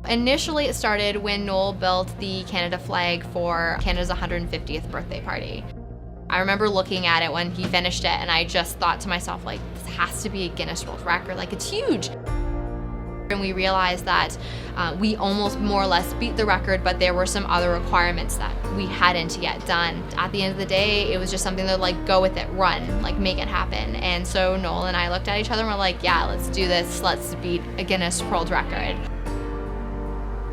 Initially, it started when Noel built the Canada flag for Canada's 150th birthday party. I remember looking at it when he finished it, and I just thought to myself, like, this has to be a Guinness World Record, like, it's huge. And we realized that we almost more or less beat the record, but there were some other requirements that we hadn't yet done. At the end of the day, it was just something that, like, go with it, run, like, make it happen. And so Noel and I looked at each other and were like, yeah, let's do this, let's beat a Guinness World Record.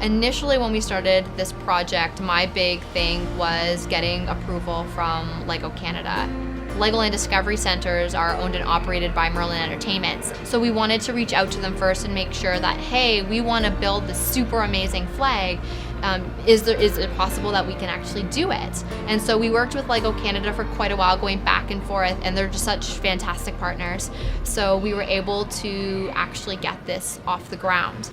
Initially, when we started this project, my big thing was getting approval from Lego Canada. Legoland Discovery Centres are owned and operated by Merlin Entertainments. So we wanted to reach out to them first and make sure that, hey, we want to build this super amazing flag. Is it possible that we can actually do it? And so we worked with Lego Canada for quite a while, going back and forth, and they're just such fantastic partners. So we were able to actually get this off the ground.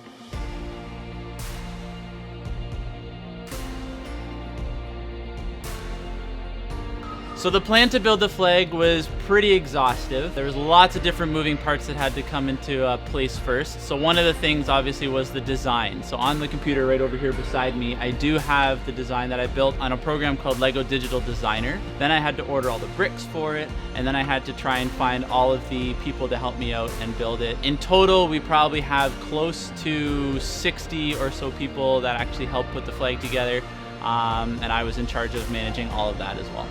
So the plan to build the flag was pretty exhaustive. There was lots of different moving parts that had to come into place first. So one of the things obviously was the design. So on the computer right over here beside me, I do have the design that I built on a program called Lego Digital Designer. Then I had to order all the bricks for it, and then I had to try and find all of the people to help me out and build it. In total, we probably have close to 60 or so people that actually helped put the flag together, and I was in charge of managing all of that as well.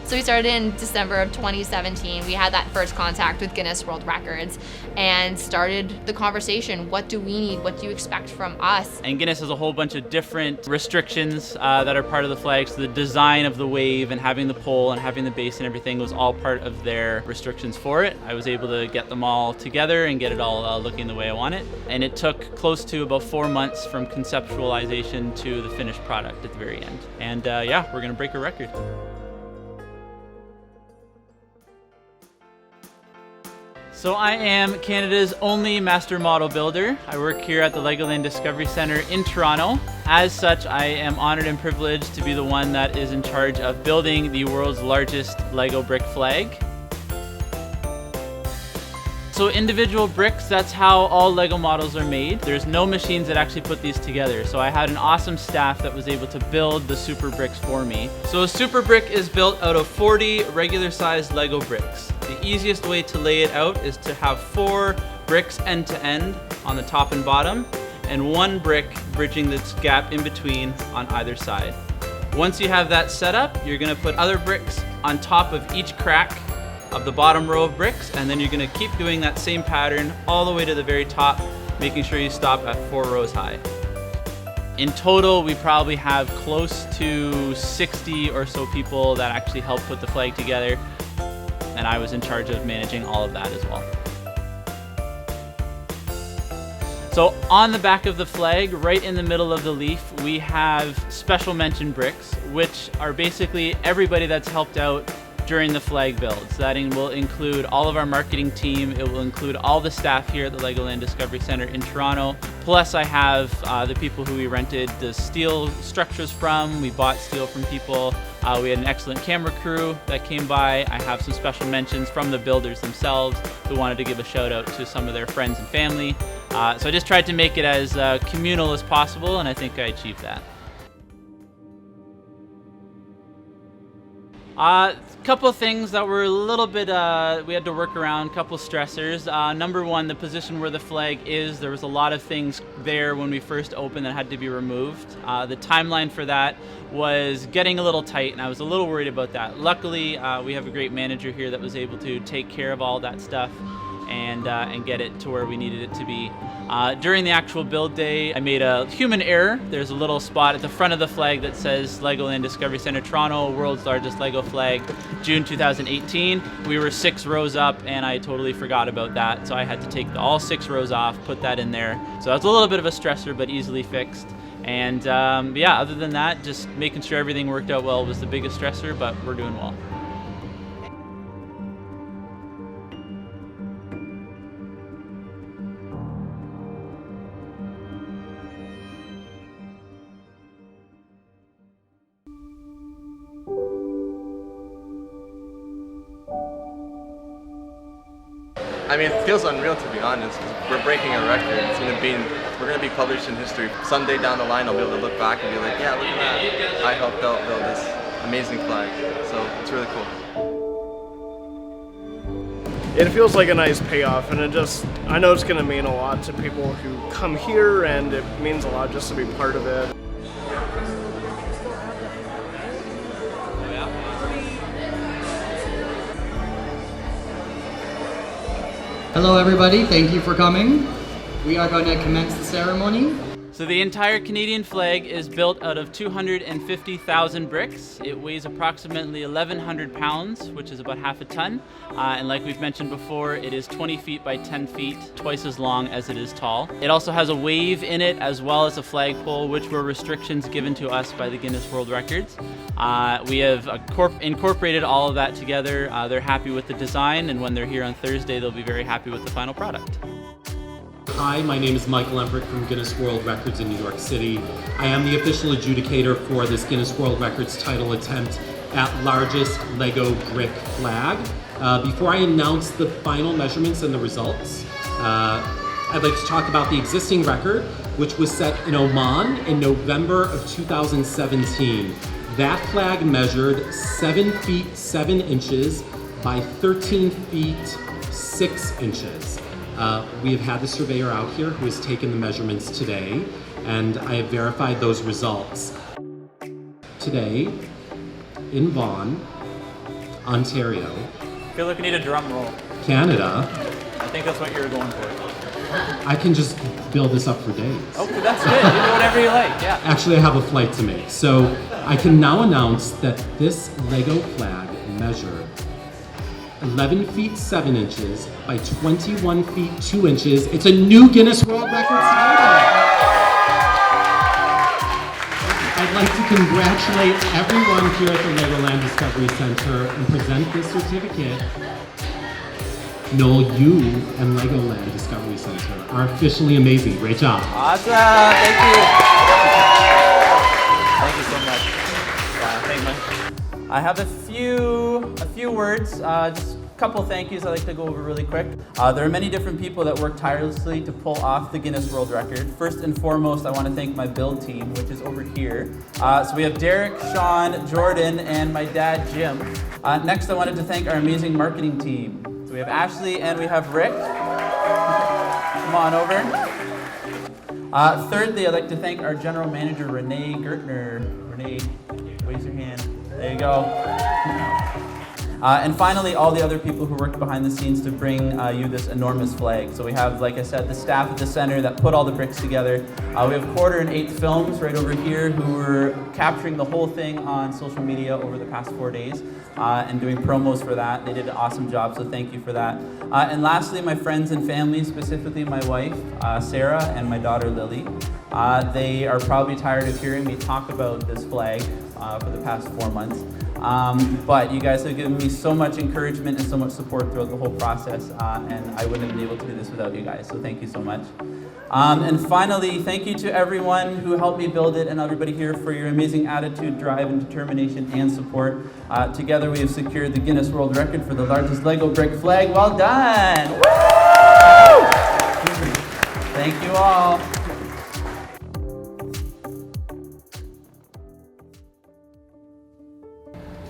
So we started in December of 2017. We had that first contact with Guinness World Records and started the conversation. What do we need? What do you expect from us? And Guinness has a whole bunch of different restrictions that are part of the flag. So the design of the wave and having the pole and having the base and everything was all part of their restrictions for it. I was able to get them all together and get it all looking the way I want it. And it took close to about 4 months from conceptualization to the finished product at the very end. And yeah, we're gonna break a record. So I am Canada's only master model builder. I work here at the Legoland Discovery Centre in Toronto. As such, I am honored and privileged to be the one that is in charge of building the world's largest Lego brick flag. So individual bricks, that's how all Lego models are made. There's no machines that actually put these together. So I had an awesome staff that was able to build the super bricks for me. So a super brick is built out of 40 regular sized Lego bricks. The easiest way to lay it out is to have 4 bricks end to end on the top and bottom, and 1 brick bridging this gap in between on either side. Once you have that set up, you're gonna put other bricks on top of each crack of the bottom row of bricks, and then you're gonna keep doing that same pattern all the way to the very top, making sure you stop at 4 rows high. In total, we probably have close to 60 or so people that actually helped put the flag together, and I was in charge of managing all of that as well. So on the back of the flag, right in the middle of the leaf, we have special mention bricks, which are basically everybody that's helped out during the flag build. So that will include all of our marketing team. It will include all the staff here at the Legoland Discovery Centre in Toronto. Plus I have the people who we rented the steel structures from. We bought steel from people. We had an excellent camera crew that came by. I have some special mentions from the builders themselves who wanted to give a shout out to some of their friends and family. So I just tried to make it as communal as possible, and I think I achieved that. Couple of things that were a little bit, we had to work around, couple stressors. Number one, the position where the flag is, there was a lot of things there when we first opened that had to be removed. The timeline for that was getting a little tight, and I was a little worried about that. Luckily, we have a great manager here that was able to take care of all that stuff and get it to where we needed it to be. During the actual build day, I made a human error. There's a little spot at the front of the flag that says Legoland Discovery Centre Toronto, world's largest Lego flag, June 2018. We were 6 rows up, and I totally forgot about that, so I had to take all 6 rows off, put that in there. So that's a little bit of a stressor, but easily fixed. And yeah, other than that, just making sure everything worked out well was the biggest stressor, but we're doing well. I mean, it feels unreal, to be honest. We're breaking a record. We're gonna be published in history. Someday down the line, I'll be able to look back and be like, yeah, look at that. I helped out build this amazing flag. So it's really cool. It feels like a nice payoff, and I know it's gonna mean a lot to people who come here, and it means a lot just to be part of it. Hello everybody, thank you for coming. We are going to commence the ceremony. So the entire Canadian flag is built out of 250,000 bricks. It weighs approximately 1,100 pounds, which is about half a ton. And like we've mentioned before, it is 20 feet by 10 feet, twice as long as it is tall. It also has a wave in it as well as a flagpole, which were restrictions given to us by the Guinness World Records. We have incorporated all of that together. They're happy with the design, and when they're here on Thursday, they'll be very happy with the final product. Hi, my name is Michael Embrick from Guinness World Records in New York City. I am the official adjudicator for this Guinness World Records title attempt at largest Lego brick flag. Before I announce the final measurements and the results, I'd like to talk about the existing record, which was set in Oman in November of 2017. That flag measured 7 feet 7 inches by 13 feet 6 inches. We have had the surveyor out here who has taken the measurements today, and I have verified those results. Today, in Vaughan, Ontario, I feel like we need a drum roll. Canada. I think that's what you were going for. I can just build this up for days. Okay, that's good. You do whatever you like, yeah. Actually, I have a flight to make. So I can now announce that this Lego flag measured 11 feet 7 inches by 21 feet 2 inches. It's a new Guinness World Records title. I'd like to congratulate everyone here at the Legoland Discovery Center and present this certificate. Noel, you and Legoland Discovery Center are officially amazing. Great job. Awesome, thank you. Thank you so much. Thank you. I have a few words, just a couple thank yous I'd like to go over really quick. There are many different people that work tirelessly to pull off the Guinness World Record. First and foremost, I want to thank my build team, which is over here. So we have Derek, Sean, Jordan, and my dad, Jim. Next, I wanted to thank our amazing marketing team. So we have Ashley and we have Rick. Come on over. Thirdly, I'd like to thank our general manager, Renee Gertner. Renee, raise your hand. There you go. And finally, all the other people who worked behind the scenes to bring you this enormous flag. So we have, like I said, the staff at the center that put all the bricks together. We have 1/4 and 1/8 films right over here who were capturing the whole thing on social media over the past 4 days and doing promos for that. They did an awesome job, so thank you for that. And lastly, my friends and family, specifically my wife, Sarah, and my daughter, Lily. They are probably tired of hearing me talk about this flag for the past 4 months. But you guys have given me so much encouragement and so much support throughout the whole process, and I wouldn't have been able to do this without you guys, so thank you so much. And finally, thank you to everyone who helped me build it and everybody here for your amazing attitude, drive, and determination and support. Together we have secured the Guinness World Record for the largest Lego brick flag. Well done! Woo! Thank you all.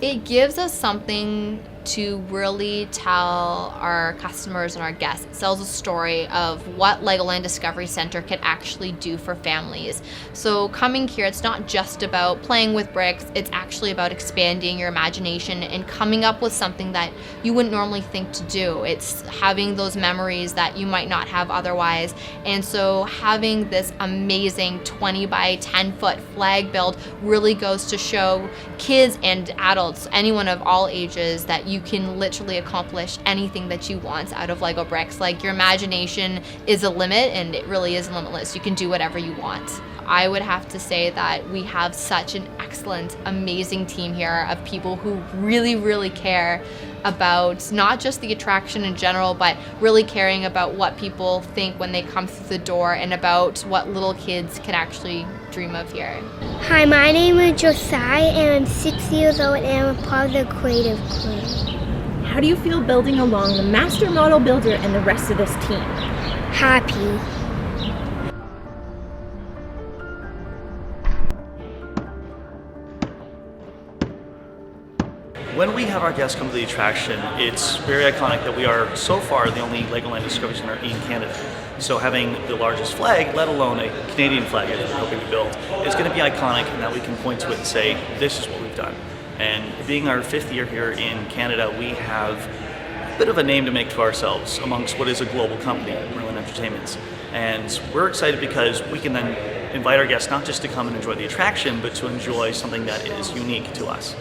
It gives us something to really tell our customers and our guests. It tells a story of what Legoland Discovery Center can actually do for families. So coming here, it's not just about playing with bricks, it's actually about expanding your imagination and coming up with something that you wouldn't normally think to do. It's having those memories that you might not have otherwise. And so having this amazing 20 by 10 foot flag build really goes to show kids and adults, anyone of all ages, that you can literally accomplish anything that you want out of Lego bricks. Like, your imagination is a limit, and it really is limitless. You can do whatever you want. I would have to say that we have such an excellent, amazing team here of people who really, really care about not just the attraction in general, but really caring about what people think when they come through the door and about what little kids can actually dream of here. Hi, my name is Josiah and I'm 6 years old and I'm a part of the creative crew. How do you feel building along the master model builder and the rest of this team? Happy. When we have our guests come to the attraction, it's very iconic that we are so far the only Legoland Discovery Centre in Canada. So having the largest flag, let alone a Canadian flag as we're hoping to build, is going to be iconic in that we can point to it and say, this is what we've done. And being our 5th year here in Canada, we have a bit of a name to make to ourselves amongst what is a global company, Merlin Entertainments. And we're excited because we can then invite our guests not just to come and enjoy the attraction, but to enjoy something that is unique to us.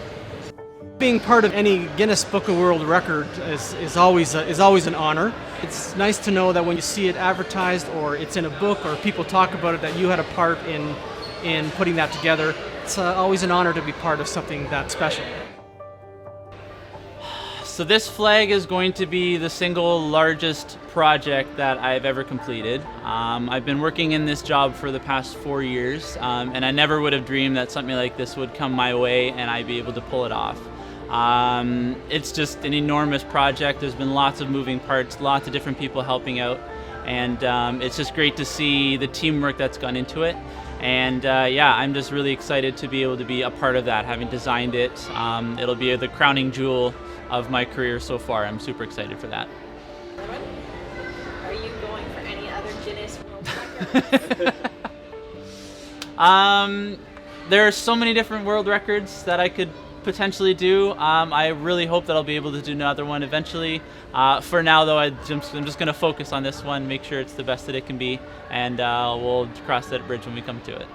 Being part of any Guinness Book of World Record is always an honor. It's nice to know that when you see it advertised or it's in a book or people talk about it, that you had a part in putting that together. It's always an honor to be part of something that special. So this flag is going to be the single largest project that I've ever completed. I've been working in this job for the past 4 years, and I never would have dreamed that something like this would come my way and I'd be able to pull it off. It's just an enormous project. There's been lots of moving parts, lots of different people helping out, and it's just great to see the teamwork that's gone into it. And yeah, I'm just really excited to be able to be a part of that, having designed it. It'll be the crowning jewel of my career so far. I'm super excited for that. Are you going for any other Guinness World Records? There are so many different world records that I could potentially do. I really hope that I'll be able to do another one eventually. For now though, I'm just going to focus on this one, make sure it's the best that it can be, and we'll cross that bridge when we come to it.